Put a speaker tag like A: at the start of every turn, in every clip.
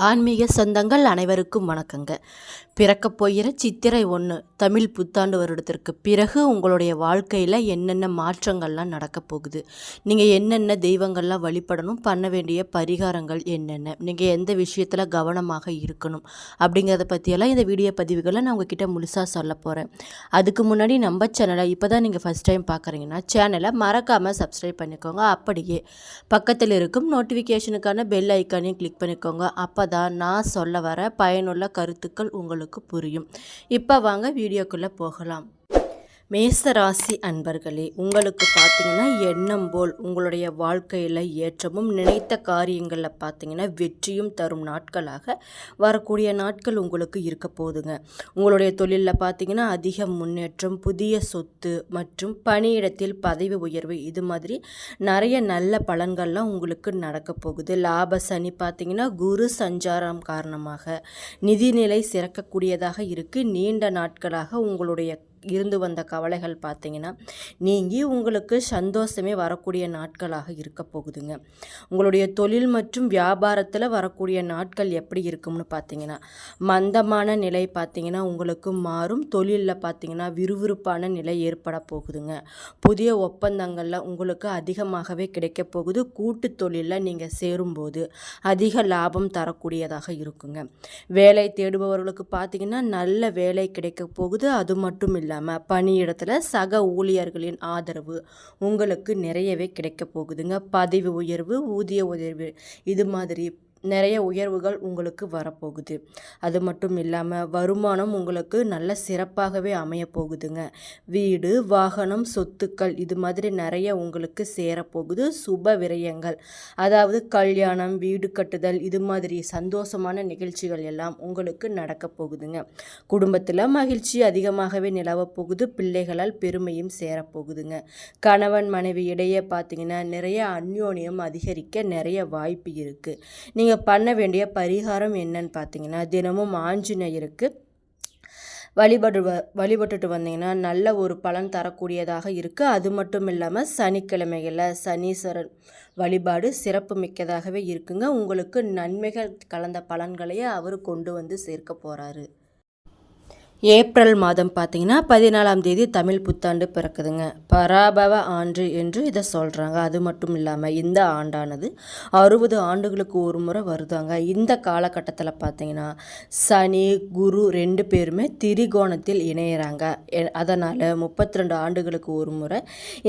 A: ஆன்மீக சொந்தங்கள் அனைவருக்கும் வணக்கங்க. பிறக்கப் போகிற சித்திரை 1 தமிழ் புத்தாண்டு வருடத்திற்கு பிறகு உங்களுடைய வாழ்க்கையில் என்னென்ன மாற்றங்கள்லாம் நடக்கப் போகுது, நீங்கள் என்னென்ன தெய்வங்கள்லாம் வழிபடணும், பண்ண வேண்டிய பரிகாரங்கள் என்னென்ன, நீங்கள் எந்த விஷயத்தில் கவனமாக இருக்கணும் அப்படிங்கிறத பற்றியெல்லாம் இந்த வீடியோ பதிவுகளை நான் உங்ககிட்ட முழுசாக சொல்ல போகிறேன். அதுக்கு முன்னாடி நம்ம சேனலை இப்போ தான் நீங்கள் ஃபஸ்ட் டைம் பார்க்குறீங்கன்னா சேனலை மறக்காமல் சப்ஸ்கிரைப் பண்ணிக்கோங்க. அப்படியே பக்கத்தில் இருக்கும் நோட்டிஃபிகேஷனுக்கான பெல் ஐக்கானையும் கிளிக் பண்ணிக்கோங்க. அப்போ தான் நான் சொல்ல வர பயனுள்ள கருத்துக்கள் உங்களுக்கு புரியும். இப்போ வாங்க வீடியோக்குள்ளே போகலாம். மேசராசி அன்பர்களே, உங்களுக்கு பார்த்தீங்கன்னா எண்ணம் போல் உங்களுடைய வாழ்க்கையில் ஏற்றமும் நினைத்த காரியங்களில் பார்த்தீங்கன்னா வெற்றியும் தரும் நாட்களாக வரக்கூடிய நாட்கள் உங்களுக்கு இருக்க போகுதுங்க. உங்களுடைய தொழிலில் பார்த்தீங்கன்னா அதிக முன்னேற்றம், புதிய சொத்து மற்றும் பணியிடத்தில் பதவி உயர்வு, இது மாதிரி நிறைய நல்ல பலன்கள்லாம் உங்களுக்கு நடக்க போகுது. லாப சனி பார்த்தீங்கன்னா குரு சஞ்சாரம் காரணமாக நிதிநிலை சிறக்கக்கூடியதாக இருக்குது. நீண்ட நாட்களாக உங்களுடைய இருந்து வந்த கவலைகள் பார்த்தீங்கன்னா நீங்கி உங்களுக்கு சந்தோஷமே வரக்கூடிய நாட்களாக இருக்க போகுதுங்க. உங்களுடைய தொழில் மற்றும் வியாபாரத்தில் வரக்கூடிய நாட்கள் எப்படி இருக்கும்னு பார்த்தீங்கன்னா மந்தமான நிலை பார்த்தீங்கன்னா உங்களுக்கு மாறும். தொழிலில் பார்த்தீங்கன்னா விறுவிறுப்பான நிலை ஏற்பட போகுதுங்க. புதிய ஒப்பந்தங்களில் உங்களுக்கு அதிகமாகவே கிடைக்க போகுது. கூட்டு தொழிலில் நீங்கள் சேரும்போது அதிக லாபம் தரக்கூடியதாக இருக்குங்க. வேலை தேடுபவர்களுக்கு பார்த்தீங்கன்னா நல்ல வேலை கிடைக்க போகுது. அது மட்டும் இல்லாமல் பணியிடத்தில் சக ஊழியர்களின் ஆதரவு உங்களுக்கு நிறையவே கிடைக்க போகுதுங்க. பதவி உயர்வு, ஊதிய உயர்வு, இது மாதிரி நிறைய உயர்வுகள் உங்களுக்கு வரப்போகுது. அது மட்டும் இல்லாமல் வருமானம் உங்களுக்கு நல்ல சிறப்பாகவே அமைய போகுதுங்க. வீடு, வாகனம், சொத்துக்கள், இது மாதிரி நிறைய உங்களுக்கு சேரப்போகுது. சுப விரயங்கள், அதாவது கல்யாணம், வீடு கட்டுதல், இது மாதிரி சந்தோஷமான நிகழ்ச்சிகள் எல்லாம் உங்களுக்கு நடக்க போகுதுங்க. குடும்பத்தில் மகிழ்ச்சி அதிகமாகவே நிலவ போகுது. பிள்ளைகளால் பெருமையும் சேரப்போகுதுங்க. கணவன் மனைவி இடையே பார்த்தீங்கன்னா நிறைய அந்யோன்யம் அதிகரிக்க நிறைய வாய்ப்பு இருக்குது. நீங்கள் பண்ண வேண்டிய பரிகாரம் என்னன்னு பார்த்தீங்கன்னா தினமும் ஆஞ்சநேயருக்கு வழிபட்டுட்டு வந்தீங்கன்னா நல்ல ஒரு பலன் தரக்கூடியதாக இருக்குது. அது மட்டும் இல்லாமல் சனிக்கிழமைகளில் சனீஸ்வரன் வழிபாடு சிறப்பு மிக்கதாகவே இருக்குங்க. உங்களுக்கு நன்மைகள் கலந்த பலன்களையே அவர் கொண்டு வந்து சேர்க்க போகிறாரு. ஏப்ரல் மாதம் பார்த்தீங்கன்னா 14ஆம் தேதி தமிழ் புத்தாண்டு பிறக்குதுங்க. பராபவ ஆண்டு என்று இதை சொல்கிறாங்க. அது மட்டும் இல்லாமல் இந்த ஆண்டானது 60 ஆண்டுகளுக்கு ஒரு முறை வருதாங்க. இந்த காலகட்டத்தில் பார்த்தீங்கன்னா சனி குரு 2 பேருமே திரிகோணத்தில் இணையிறாங்க. அதனால் 32 ஆண்டுகளுக்கு ஒரு முறை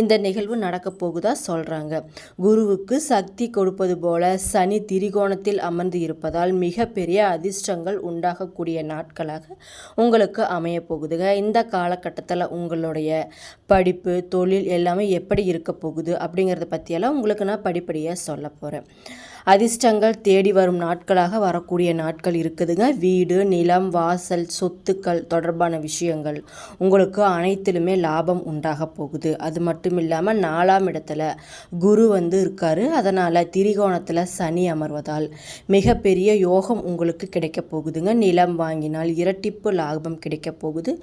A: இந்த நிகழ்வு நடக்க போகுதா சொல்கிறாங்க. குருவுக்கு சக்தி கொடுப்பது போல சனி திரிகோணத்தில் அமர்ந்து இருப்பதால் மிகப்பெரிய அதிர்ஷ்டங்கள் உண்டாகக்கூடிய நாட்களாக உங்களுக்கு அமைய போகுதுங்க. இந்த காலகட்டத்தில் உங்களுடைய படிப்பு, தொழில் எல்லாமே எப்படி இருக்க போகுது அப்படிங்கிறத பற்றியெல்லாம் உங்களுக்கு நான் படிப்படியாக சொல்ல போகிறேன். அதிர்ஷ்டங்கள் தேடி வரும் நாட்களாக வரக்கூடிய நாட்கள் இருக்குதுங்க. வீடு, நிலம், வாசல், சொத்துக்கள் தொடர்பான விஷயங்கள் உங்களுக்கு அனைத்திலுமே லாபம் உண்டாக போகுது. அது மட்டும் இல்லாமல் 4ஆம் இடத்துல குரு இருக்காரு. அதனால் திரிகோணத்தில் சனி அமர்வதால் மிகப்பெரிய யோகம் உங்களுக்கு கிடைக்க போகுதுங்க. நிலம் வாங்கினால் இரட்டிப்பு லாபம் கிடைக்க போகுது.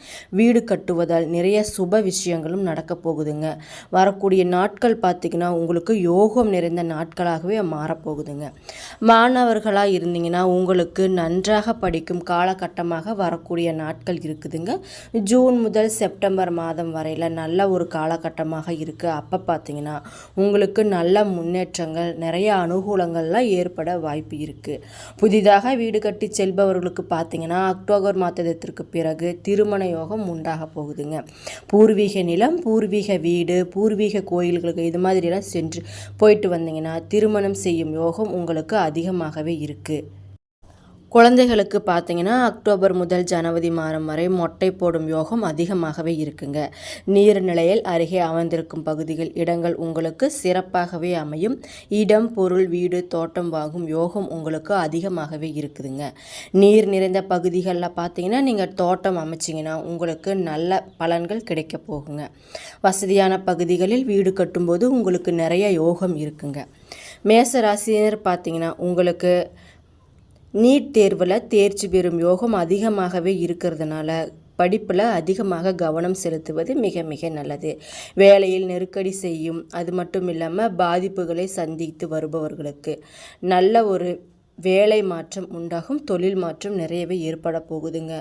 A: வீடு கட்டுவதால் நிறைய சுப விஷயங்களும் நடக்க போகுதுங்க. வரக்கூடிய நாட்கள் பார்த்திங்கன்னா உங்களுக்கு யோகம் நிறைந்த நாட்களாகவே மாறப்போகுதுங்க. மாணவர்களாக இருந்தீங்கன்னா உங்களுக்கு நன்றாக படிக்கும் காலகட்டமாக வரக்கூடிய நாட்கள் இருக்குதுங்க. ஜூன் முதல் செப்டம்பர் மாதம் வரையில் நல்ல ஒரு காலகட்டமாக இருக்குது. அப்போ பார்த்தீங்கன்னா உங்களுக்கு நல்ல முன்னேற்றங்கள், நிறைய அனுகூலங்கள்லாம் ஏற்பட வாய்ப்பு இருக்குது. புதிதாக வீடு கட்டி செல்பவர்களுக்கு பார்த்தீங்கன்னா அக்டோபர் மாதத்திற்கு பிறகு திருமண யோகம் உண்டாக போகுதுங்க. பூர்வீக நிலம், பூர்வீக வீடு, பூர்வீக கோயில்களுக்கு இது மாதிரிலாம் சென்று போயிட்டு வந்தீங்கன்னா திருமணம் செய்யும் யோகம் உங்களுக்கு அதிகமாகவே இருக்குது. குழந்தைகளுக்கு பார்த்தீங்கன்னா அக்டோபர் முதல் ஜனவரி மாதம் வரை மொட்டை போடும் யோகம் அதிகமாகவே இருக்குங்க. நீர்நிலையில் அருகே அமர்ந்திருக்கும் பகுதிகள், இடங்கள் உங்களுக்கு சிறப்பாகவே அமையும். இடம், பொருள், வீடு, தோட்டம் வாங்கும் யோகம் உங்களுக்கு அதிகமாகவே இருக்குதுங்க. நீர் நிறைந்த பகுதிகளில் பார்த்தீங்கன்னா நீங்கள் தோட்டம் அமைச்சிங்கன்னா உங்களுக்கு நல்ல பலன்கள் கிடைக்க போகுங்க. வசதியான பகுதிகளில் வீடு கட்டும்போது உங்களுக்கு நிறைய யோகம் இருக்குங்க. மேசராசினர் பார்த்தீங்கன்னா உங்களுக்கு நீட் தேர்வில் தேர்ச்சி பெறும் யோகம் அதிகமாகவே இருக்கிறதுனால படிப்பில் அதிகமாக கவனம் செலுத்துவது மிக மிக நல்லது. வேலையில் நெருக்கடி செய்யும், அது மட்டும் இல்லாமல் பாதிப்புகளை சந்தித்து வருபவர்களுக்கு நல்ல ஒரு வேலை மாற்றம் உண்டாகும், தொழில் மாற்றம் நிறையவே ஏற்பட போகுதுங்க.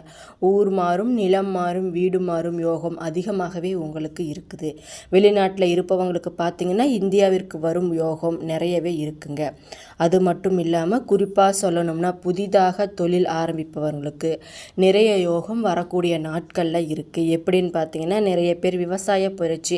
A: ஊர் மாறும், நிலம் மாறும், வீடு மாறும் யோகம் அதிகமாகவே உங்களுக்கு இருக்குது. வெளிநாட்டில் இருப்பவங்களுக்கு பார்த்திங்கன்னா இந்தியாவிற்கு வரும் யோகம் நிறையவே இருக்குங்க. அது மட்டும் இல்லாமல் குறிப்பாக சொல்லணும்னா புதிதாக தொழில் ஆரம்பிப்பவர்களுக்கு நிறைய யோகம் வரக்கூடிய நாட்களில் இருக்குது. எப்படின்னு பார்த்திங்கன்னா நிறைய பேர் விவசாய பயிற்சி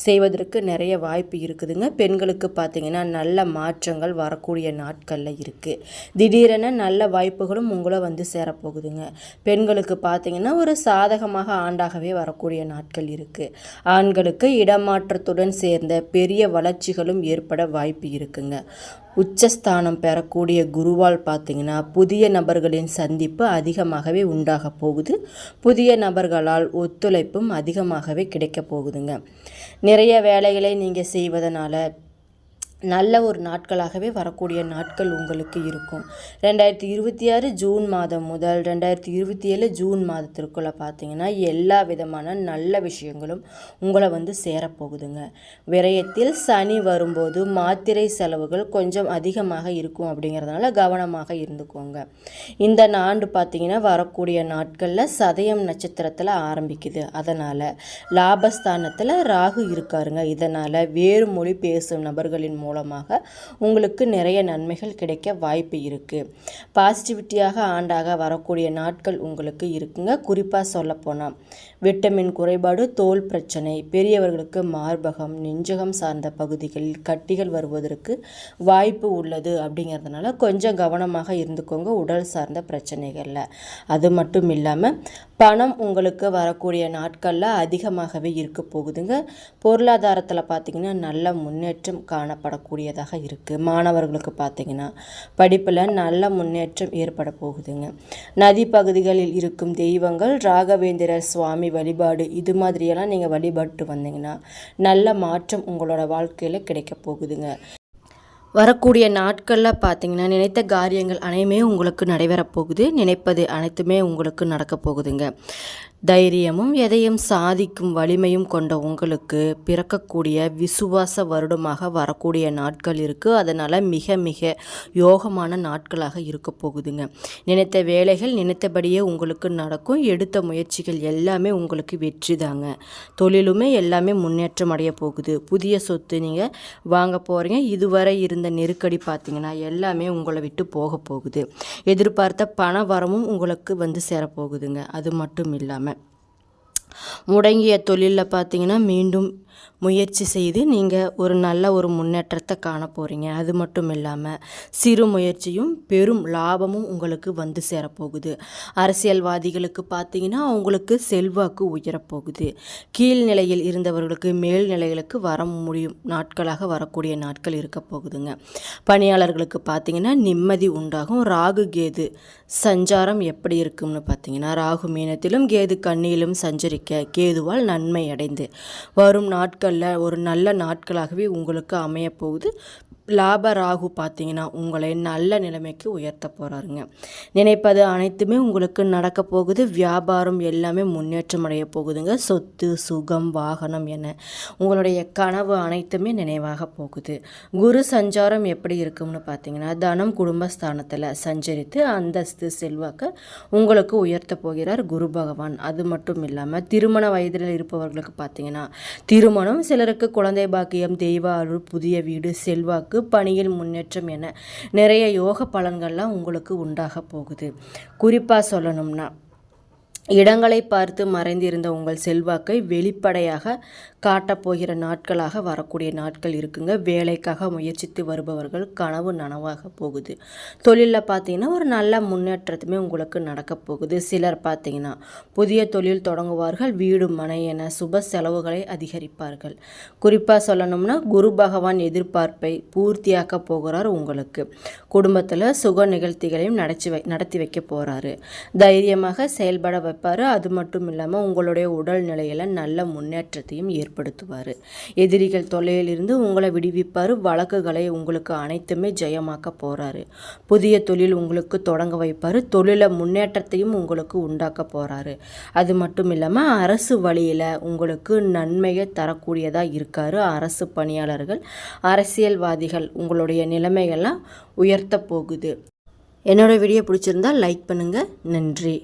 A: செய்வதற்கு நிறைய வாய்ப்பு இருக்குதுங்க. பெண்களுக்கு பார்த்திங்கன்னா நல்ல மாற்றங்கள் வரக்கூடிய நாட்களில் இருக்குது. திடீரென நல்ல வாய்ப்புகளும் உங்களை வந்து சேரப்போகுதுங்க. பெண்களுக்கு பார்த்திங்கன்னா ஒரு சாதகமாக ஆண்டாகவே வரக்கூடிய நாட்கள் இருக்குது. ஆண்களுக்கு இடமாற்றத்துடன் சேர்ந்த பெரிய வளர்ச்சிகளும் ஏற்பட வாய்ப்பு இருக்குங்க. உச்சஸ்தானம் பெறக்கூடிய குருவால் பார்த்திங்கன்னா புதிய நபர்களின் சந்திப்பு அதிகமாகவே உண்டாக போகுது. புதிய நபர்களால் ஒத்துழைப்பும் அதிகமாகவே கிடைக்க போகுதுங்க. நிறைய வேலைகளை நீங்கள் செய்வதனால நல்ல ஒரு நாட்களாகவே வரக்கூடிய நாட்கள் உங்களுக்கு இருக்கும். 2026 ஜூன் மாதம் முதல் 2027 ஜூன் மாதத்திற்குள்ளே பார்த்தீங்கன்னா எல்லா விதமான நல்ல விஷயங்களும் உங்களை வந்து சேரப்போகுதுங்க. விரயத்தில் சனி வரும்போது மாத்திரை செலவுகள் கொஞ்சம் அதிகமாக இருக்கும், அப்படிங்கிறதுனால கவனமாக இருந்துக்கோங்க. இந்த ஆண்டு பார்த்தீங்கன்னா வரக்கூடிய நாட்களில் சதயம் நட்சத்திரத்தில் ஆரம்பிக்குது. அதனால் லாபஸ்தானத்தில் ராகு இருக்காருங்க. இதனால் வேறு மொழி பேசும் நபர்களின் மூலமாக உங்களுக்கு நிறைய நன்மைகள் கிடைக்க வாய்ப்பு இருக்குது. பாசிட்டிவிட்டியாக ஆண்டாக வரக்கூடிய நாட்கள் உங்களுக்கு இருக்குங்க. குறிப்பாக சொல்லப்போனால் விட்டமின் குறைபாடு, தோல் பிரச்சனை, பெரியவர்களுக்கு மார்பகம், நெஞ்சகம் சார்ந்த பகுதிகளில் கட்டிகள் வருவதற்கு வாய்ப்பு உள்ளது. அப்படிங்கிறதுனால கொஞ்சம் கவனமாக இருந்துக்கோங்க உடல் சார்ந்த பிரச்சனைகளில். அது மட்டும் இல்லாமல் பணம் உங்களுக்கு வரக்கூடிய நாட்களில் அதிகமாகவே இருக்க போகுதுங்க. பொருளாதாரத்தில் பார்த்திங்கன்னா நல்ல முன்னேற்றம் காணப்படக்கூடியதாக இருக்குது. மாணவர்களுக்கு பார்த்திங்கன்னா படிப்பில் நல்ல முன்னேற்றம் ஏற்பட போகுதுங்க. நதி பகுதிகளில் இருக்கும் தெய்வங்கள், ராகவேந்திரர் சுவாமி வழிபாடு, இது மாதிரியெல்லாம் நீங்கள் வழிபட்டு வந்தீங்கன்னா நல்ல மாற்றம் உங்களோட வாழ்க்கையில் கிடைக்க போகுதுங்க. வரக்கூடிய நாட்களில் பார்த்தீங்கன்னா நினைத்த காரியங்கள் அனைத்துமே உங்களுக்கு நடைபெறப் போகுது. நினைப்பது அனைத்துமே உங்களுக்கு நடக்கப் போகுதுங்க. தைரியமும் எதையும் சாதிக்கும் வலிமையும் கொண்ட உங்களுக்கு பிறக்கக்கூடிய விசுவாச வருடமாக வரக்கூடிய நாட்கள் இருக்குது. அதனால் மிக மிக யோகமான நாட்களாக இருக்க போகுதுங்க. நினைத்த வேலைகள் நினைத்தபடியே உங்களுக்கு நடக்கும். எடுத்த முயற்சிகள் எல்லாமே உங்களுக்கு வெற்றி தாங்க. தொழிலுமே எல்லாமே முன்னேற்றம் அடைய போகுது. புதிய சொத்து நீங்கள் வாங்க போகிறீங்க. இதுவரை இருந்த நெருக்கடி பார்த்திங்கன்னா எல்லாமே உங்களை விட்டு போக போகுது. எதிர்பார்த்த பண வரமும் உங்களுக்கு வந்து சேரப்போகுதுங்க. அது மட்டும் இல்லாமல் முடங்கிய தொழிலில் பார்த்தீங்கன்னா மீண்டும் முயற்சி செய்து நீங்கள் ஒரு நல்ல ஒரு முன்னேற்றத்தை காண போகிறீங்க. அது மட்டும் இல்லாமல் சிறு முயற்சியும் பெரும் லாபமும் உங்களுக்கு வந்து சேரப்போகுது. அரசியல்வாதிகளுக்கு பார்த்தீங்கன்னா அவங்களுக்கு செல்வாக்கு உயரப்போகுது. கீழ்நிலையில் இருந்தவர்களுக்கு மேல்நிலைகளுக்கு வர முடியும் நாட்களாக வரக்கூடிய நாட்கள் இருக்க போகுதுங்க. பணியாளர்களுக்கு பார்த்தீங்கன்னா நிம்மதி உண்டாகும். ராகு கேது சஞ்சாரம் எப்படி இருக்கும்னு பார்த்தீங்கன்னா ராகு மீனத்திலும் கேது கன்னியிலும் சஞ்சரிக்க கேதுவால் நன்மை அடைந்து வரும் நாட்களில் ஒரு நல்ல நாட்களாகவே உங்களுக்கு அமைய போகுது. லாப ராகு பார்த்தீங்கன்னா உங்களை நல்ல நிலைமைக்கு உயர்த்த போகிறாருங்க. நினைப்பது அனைத்துமே உங்களுக்கு நடக்க போகுது. வியாபாரம் எல்லாமே முன்னேற்றம் அடைய போகுதுங்க. சொத்து, சுகம், வாகனம் என உங்களுடைய கனவு அனைத்துமே நினைவாக போகுது. குரு சஞ்சாரம் எப்படி இருக்கும்னு பார்த்தீங்கன்னா தனம் குடும்பஸ்தானத்தில் சஞ்சரித்து அந்தஸ்து செல்வாக்க உங்களுக்கு உயர்த்த போகிறார் குரு பகவான். அது மட்டும் இல்லாமல் திருமண வயதில் இருப்பவர்களுக்கு பார்த்தீங்கன்னா திருமணம், சிலருக்கு குழந்தை பாக்கியம், தெய்வ அருள், புதிய வீடு, செல்வாக்கு, பணியில் முன்னேற்றம் என நிறைய யோக பலன்கள்லாம் உங்களுக்கு உண்டாக போகுது. குறிப்பாக சொல்லணும்னா இடங்களை பார்த்து மறைந்திருந்த உங்கள் செல்வாக்கை வெளிப்படையாக காட்டப்போகிற நாட்களாக வரக்கூடிய நாட்கள் இருக்குங்க. வேலைக்காக முயற்சித்து வருபவர்கள் கனவு நனவாக போகுது. தொழிலில் பார்த்தீங்கன்னா ஒரு நல்ல முன்னேற்றத்துமே உங்களுக்கு நடக்க போகுது. சிலர் பார்த்தீங்கன்னா புதிய தொழில் தொடங்குவார்கள். வீடு, மனை என சுப செலவுகளை அதிகரிப்பார்கள். குறிப்பாக சொல்லணும்னா குரு பகவான் எதிர்பார்ப்பை பூர்த்தியாக்க போகிறார். உங்களுக்கு குடும்பத்தில் சுக நிகழ்ச்சிகளையும் நடத்தி வைக்க போகிறாரு. தைரியமாக செயல்பட வைப்பார். அது மட்டும் இல்லாமல் உங்களுடைய உடல் நிலையில் நல்ல முன்னேற்றத்தையும் ஏற்படுத்துவார். எதிரிகள் தொல்லையிலிருந்து உங்களை விடுவிப்பார். வழக்குகளை உங்களுக்கு அனைத்துமே ஜெயமாக்க போகிறாரு. புதிய தொழில் உங்களுக்கு தொடங்க வைப்பார். தொழில முன்னேற்றத்தையும் உங்களுக்கு உண்டாக்க போகிறாரு. அது மட்டும் இல்லாமல் அரசு வழியில் உங்களுக்கு நன்மையை தரக்கூடியதாக இருக்கார். அரசு பணியாளர்கள், அரசியல்வாதிகள் உங்களுடைய நிலைமைகள்லாம் உயர்த்த போகுது. என்னோடய வீடியோ பிடிச்சிருந்தால் லைக் பண்ணுங்கள். நன்றி.